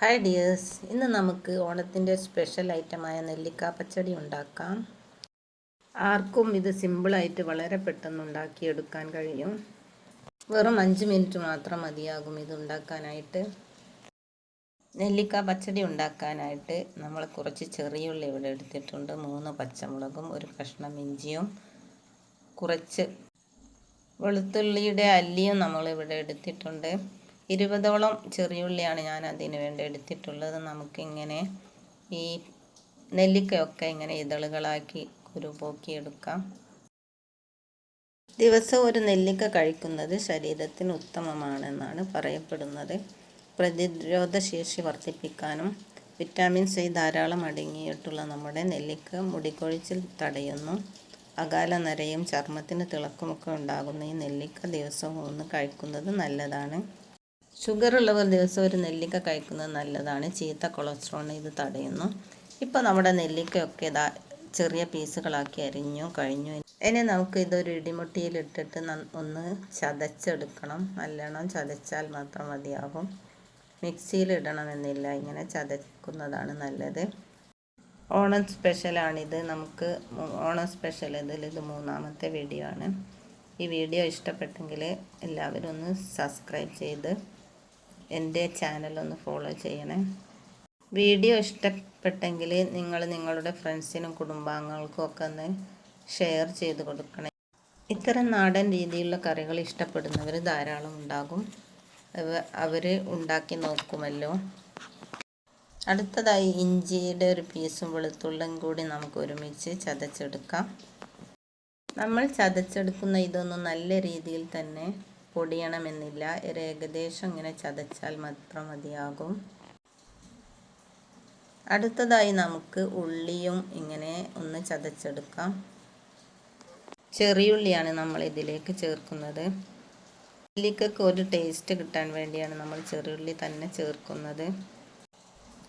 Hi dears, ഇന്ന് നമുക്ക് ഓണത്തിൻ്റെ സ്പെഷ്യൽ ഐറ്റമായ നെല്ലിക്ക പച്ചടി ഉണ്ടാക്കാം. ആർക്കും ഇത് സിമ്പിളായിട്ട് വളരെ പെട്ടെന്ന് ഉണ്ടാക്കിയെടുക്കാൻ കഴിയും. വെറും 5 മിനിറ്റ് മാത്രം മതിയാകും ഇത് ഉണ്ടാക്കാനായിട്ട്. നെല്ലിക്ക പച്ചടി ഉണ്ടാക്കാനായിട്ട് നമ്മൾ കുറച്ച് ചെറിയുള്ളി ഇവിടെ എടുത്തിട്ടുണ്ട്, 3 പച്ചമുളകും ഒരു കഷ്ണം ഇഞ്ചിയും കുറച്ച് വെളുത്തുള്ളിയുടെ അല്ലിയും നമ്മളിവിടെ എടുത്തിട്ടുണ്ട്. 20ഓളം ചെറിയുള്ളിയാണ് ഞാൻ അതിന് വേണ്ടി എടുത്തിട്ടുള്ളത്. നമുക്കിങ്ങനെ ഈ നെല്ലിക്കയൊക്കെ ഇങ്ങനെ ഇതളുകളാക്കി കുരുപോക്കിയെടുക്കാം. ദിവസം ഒരു നെല്ലിക്ക കഴിക്കുന്നത് ശരീരത്തിന് ഉത്തമമാണെന്നാണ് പറയപ്പെടുന്നത്. പ്രതിരോധശേഷി വർദ്ധിപ്പിക്കാനും വിറ്റാമിൻ സി ധാരാളം അടങ്ങിയിട്ടുള്ള നമ്മുടെ നെല്ലിക്ക മുടികൊഴിച്ചിൽ തടയുന്നു. അകാലനരയും ചർമ്മത്തിന് തിളക്കമൊക്കെ ഉണ്ടാകുന്ന ഈ നെല്ലിക്ക ദിവസവും ഒന്ന് കഴിക്കുന്നത് നല്ലതാണ്. ഷുഗർ ഉള്ളവർ ദിവസം ഒരു നെല്ലിക്ക കഴിക്കുന്നത് നല്ലതാണ്. ചീത്ത കൊളസ്ട്രോളിനെ ഇത് തടയുന്നു. ഇപ്പോൾ നമ്മുടെ നെല്ലിക്കയൊക്കെ ചെറിയ പീസുകളാക്കി അരിഞ്ഞു കഴിഞ്ഞു. ഇനി നമുക്ക് ഇതൊരു ഇടിമുട്ടിയിലിട്ടിട്ട് ഒന്ന് ചതച്ചെടുക്കണം. നല്ലോണം ചതച്ചാൽ മാത്രം മതിയാകും. മിക്സിയിൽ ഇടണമെന്നില്ല, ഇങ്ങനെ ചതക്കുന്നതാണ് നല്ലത്. ഓണം സ്പെഷ്യലാണിത്. നമുക്ക് ഓണം സ്പെഷ്യൽ ഇത് 3ാമത്തെ വീഡിയോ ആണ്. ഈ വീഡിയോ ഇഷ്ടപ്പെട്ടെങ്കിൽ എല്ലാവരും ഒന്ന് സബ്സ്ക്രൈബ് ചെയ്ത് എൻ്റെ ചാനലൊന്ന് ഫോളോ ചെയ്യണേ. വീഡിയോ ഇഷ്ടപ്പെട്ടെങ്കിൽ നിങ്ങൾ നിങ്ങളുടെ ഫ്രണ്ട്സിനും കുടുംബാംഗങ്ങൾക്കും ഒക്കെ ഒന്ന് ഷെയർ ചെയ്ത് കൊടുക്കണേ. ഇത്തരം നാടൻ രീതിയിലുള്ള കറികൾ ഇഷ്ടപ്പെടുന്നവർ ധാരാളം ഉണ്ടാകും. അവർ ഉണ്ടാക്കി നോക്കുമല്ലോ. അടുത്തതായി ഇഞ്ചിയുടെ ഒരു പീസും വെളുത്തുള്ളിയും കൂടി നമുക്ക് ഒരുമിച്ച് ചതച്ചെടുക്കാം. നമ്മൾ ചതച്ചെടുക്കുന്ന ഇതൊന്നും നല്ല രീതിയിൽ തന്നെ പൊടിയണമെന്നില്ല. ഏകദേശം ഇങ്ങനെ ചതച്ചാൽ മാത്രം മതിയാകും. അടുത്തതായി നമുക്ക് ഉള്ളിയും ഇങ്ങനെ ഒന്ന് ചതച്ചെടുക്കാം. ചെറിയുള്ളിയാണ് നമ്മൾ ഇതിലേക്ക് ചേർക്കുന്നത്. നെല്ലിക്കയ്ക്ക് ഒരു ടേസ്റ്റ് കിട്ടാൻ വേണ്ടിയാണ് നമ്മൾ ചെറിയുള്ളി തന്നെ ചേർക്കുന്നത്.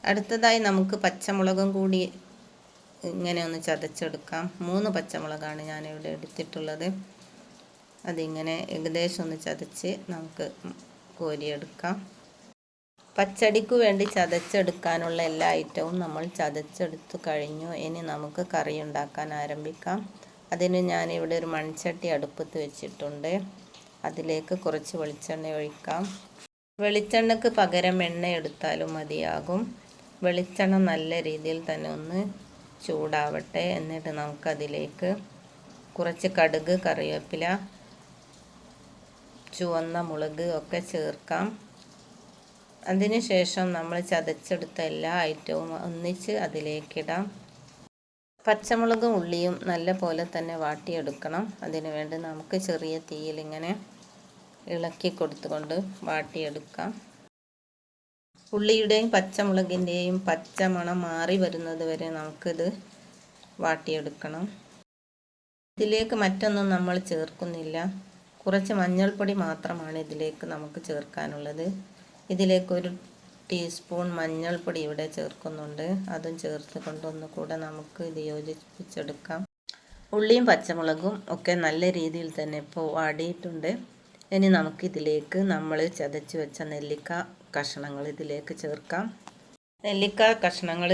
അടുത്തതായി നമുക്ക് പച്ചമുളകും കൂടി ഇങ്ങനെ ഒന്ന് ചതച്ചെടുക്കാം. 3 പച്ചമുളകാണ് ഞാനിവിടെ എടുത്തിട്ടുള്ളത്. അതിങ്ങനെ ഏകദേശം ഒന്ന് ചതച്ച് നമുക്ക് കോരിയെടുക്കാം. പച്ചടിക്ക് വേണ്ടി ചതച്ചെടുക്കാനുള്ള എല്ലാ ഐറ്റവും നമ്മൾ ചതച്ചെടുത്തു കഴിഞ്ഞു. ഇനി നമുക്ക് കറി ഉണ്ടാക്കാൻ ആരംഭിക്കാം. അതിന് ഞാനിവിടെ ഒരു മൺചട്ടി അടുപ്പത്ത് വെച്ചിട്ടുണ്ട്. അതിലേക്ക് കുറച്ച് വെളിച്ചെണ്ണ ഒഴിക്കാം. വെളിച്ചെണ്ണയ്ക്ക് പകരം എണ്ണ എടുത്താലും മതിയാകും. വെളിച്ചെണ്ണ നല്ല രീതിയിൽ തന്നെ ഒന്ന് ചൂടാവട്ടെ. എന്നിട്ട് നമുക്കതിലേക്ക് കുറച്ച് കടുക്, കറിവേപ്പില, ചുവന്ന മുളക് ഒക്കെ ചേർക്കാം. അതിനുശേഷം നമ്മൾ ചതച്ചെടുത്ത എല്ലാ ഐറ്റവും ഒന്നിച്ച് അതിലേക്കിടാം. പച്ചമുളകും ഉള്ളിയും നല്ല പോലെ തന്നെ വാട്ടിയെടുക്കണം. അതിനു വേണ്ടി നമുക്ക് ചെറിയ തീയിൽ ഇങ്ങനെ ഇളക്കി കൊടുത്തുകൊണ്ട് വാട്ടിയെടുക്കാം. ഉള്ളിയുടെയും പച്ചമുളകിൻ്റെയും പച്ചമണം മാറി വരുന്നത് വരെ നമുക്കിത് വാട്ടിയെടുക്കണം. ഇതിലേക്ക് മറ്റൊന്നും നമ്മൾ ചേർക്കുന്നില്ല. കുറച്ച് മഞ്ഞൾപ്പൊടി മാത്രമാണ് ഇതിലേക്ക് നമുക്ക് ചേർക്കാനുള്ളത്. ഇതിലേക്ക് 1 ടീസ്പൂൺ മഞ്ഞൾപ്പൊടി ഇവിടെ ചേർക്കുന്നുണ്ട്. അതും ചേർത്ത് കൊണ്ട് ഒന്നുകൂടെ നമുക്ക് ഇത് യോജിപ്പിച്ചെടുക്കാം. ഉള്ളിയും പച്ചമുളകും ഒക്കെ നല്ല രീതിയിൽ തന്നെ ഇപ്പോൾ വാടിയിട്ടുണ്ട്. ഇനി നമുക്കിതിലേക്ക് നമ്മൾ ചതച്ച് വെച്ച നെല്ലിക്ക കഷ്ണങ്ങൾ ഇതിലേക്ക് ചേർക്കാം. നെല്ലിക്ക കഷ്ണങ്ങൾ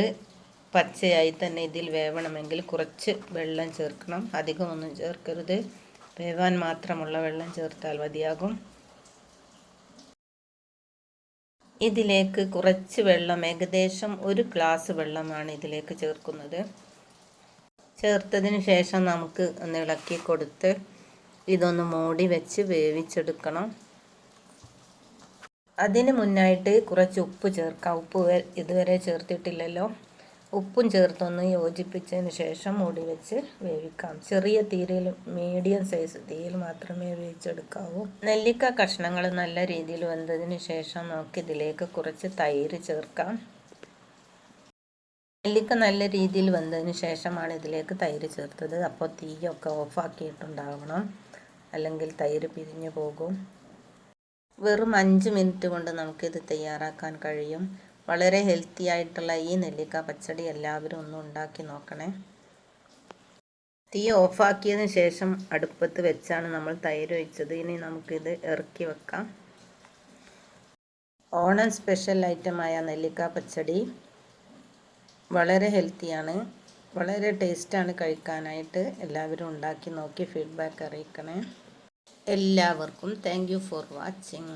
പച്ചയായി തന്നെ ഇതിൽ വേവണമെങ്കിൽ കുറച്ച് വെള്ളം ചേർക്കണം. അധികമൊന്നും ചേർക്കരുത്. വേവാൻ മാത്രമുള്ള വെള്ളം ചേർത്താൽ മതിയാകും. ഇതിലേക്ക് കുറച്ച് വെള്ളം, ഏകദേശം 1 ഗ്ലാസ് വെള്ളമാണ് ഇതിലേക്ക് ചേർക്കുന്നത്. ചേർത്തതിന് ശേഷം നമുക്ക് ഒന്ന് ഇളക്കി കൊടുത്ത് ഇതൊന്ന് മൂടി വെച്ച് വേവിച്ചെടുക്കണം. അതിന് മുന്നായിട്ട് കുറച്ച് ഉപ്പ് ചേർക്കാം. ഉപ്പ് ഇതുവരെ ചേർത്തിട്ടില്ലല്ലോ. ഉപ്പും ചേർത്തൊന്ന് യോജിപ്പിച്ചതിന് ശേഷം മൂടി വെച്ച് വേവിക്കാം. ചെറിയ തീയിൽ, മീഡിയം സൈസ് തീയിൽ മാത്രമേ വേവിച്ചെടുക്കാവൂ. നെല്ലിക്ക കഷ്ണങ്ങൾ നല്ല രീതിയിൽ വെന്തതിന് ശേഷം നമുക്കിതിലേക്ക് കുറച്ച് തൈര് ചേർക്കാം. നെല്ലിക്ക നല്ല രീതിയിൽ വെന്തതിന് ശേഷമാണ് ഇതിലേക്ക് തൈര് ചേർത്തത്. അപ്പോൾ തീയൊക്കെ ഓഫാക്കിയിട്ടുണ്ടാവണം, അല്ലെങ്കിൽ തൈര് പിരിഞ്ഞു പോകും. വെറും 5 മിനിറ്റ് കൊണ്ട് നമുക്കിത് തയ്യാറാക്കാൻ കഴിയും. വളരെ ഹെൽത്തി ആയിട്ടുള്ള ഈ നെല്ലിക്ക പച്ചടി എല്ലാവരും ഒന്ന് ഉണ്ടാക്കി നോക്കണേ. തീ ഓഫാക്കിയതിന് ശേഷം അടുപ്പത്ത് വെച്ചാണ് നമ്മൾ തൈര് ഒഴിച്ചത്. ഇനി നമുക്കിത് ഇറക്കി വെക്കാം. ഓണം സ്പെഷ്യൽ ഐറ്റമായ നെല്ലിക്ക പച്ചടി വളരെ ഹെൽത്തിയാണ്, വളരെ ടേസ്റ്റാണ് കഴിക്കാനായിട്ട്. എല്ലാവരും ഉണ്ടാക്കി നോക്കി ഫീഡ്ബാക്ക് അറിയിക്കണേ. എല്ലാവർക്കും താങ്ക് യു ഫോർ വാച്ചിങ്.